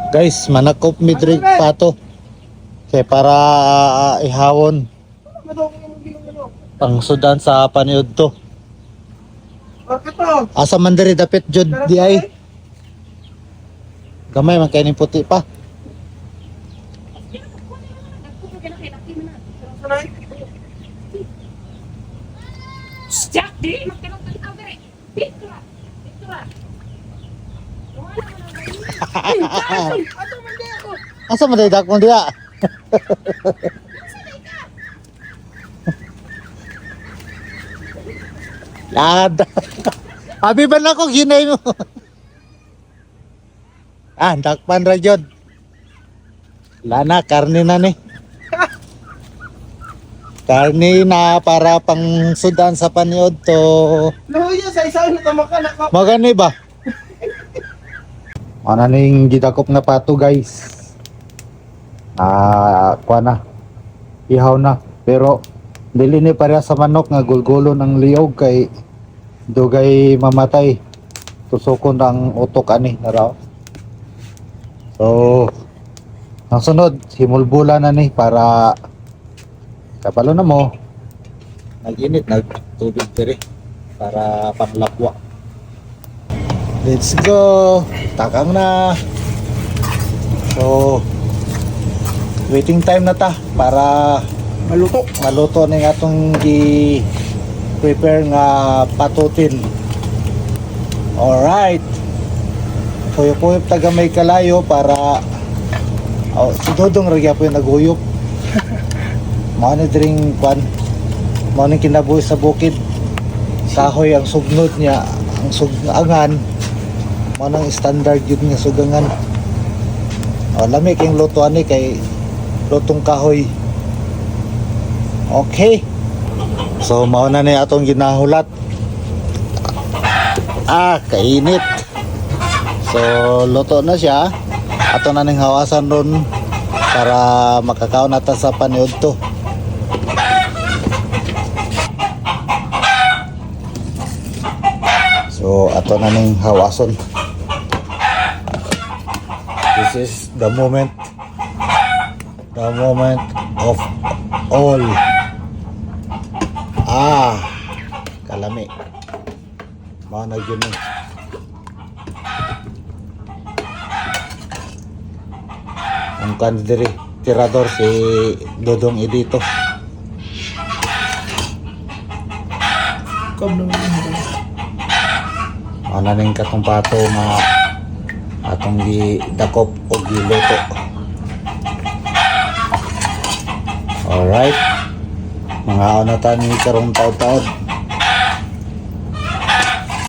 Guys, manakop midrig pato. Kaya para ihawon pang sudan sa paniud to. Asa man diri dapit jud di ay. Gamay man kay ning puti pa. Jack, di magtanong tao dire. Dito ra. Dito ra. Ato man di ako. Asa man diri dakon diha? Lada. Abi ba na ko ginay mo? Dakpan ra jud. Lana karne na ni. Karne na para pang sudan sa paniod to. Luya sa isa na tamakan ako. Magani ba? Ano ning gidakop na pato guys? Kuha na. Ihaw na. Pero dili ni pareha sa manok nga gulgulo ng liyog kay dugay mamatay. Tusukon ang utok ani na raw. So, ang sunod, himulbula na ni para kapalo na mo. Nag-init, nagtubig diri para panglapwa. Let's go! Takang na! So, waiting time na ta para maluto ning atong prepare nga patutin. Alright! Puyop-puyop taga may kalayo para si Dodong ragya po yung naguyop. Monitoring kwan. Monitoring kinabuhi sa bukid. Kahoy ang sugnod niya. Ang sugangan. Manang standard yun nga sugangan. Lami kayong lutuan ni kay lutong kahoy. Okay. So mauna na atong ginahulat. Kainit. So luto na siya. Ato na ning hawasan ron para makakaon nata sa paniud to. So ato na ning hawason. This is the moment of all. Kalami. Mga nagyun eh. Ang kandiri tirador si Dodong Edito. Ano ning katong pato nga atong gidakop o giluto. Alright. Mga ona ta ni karong taod-taod.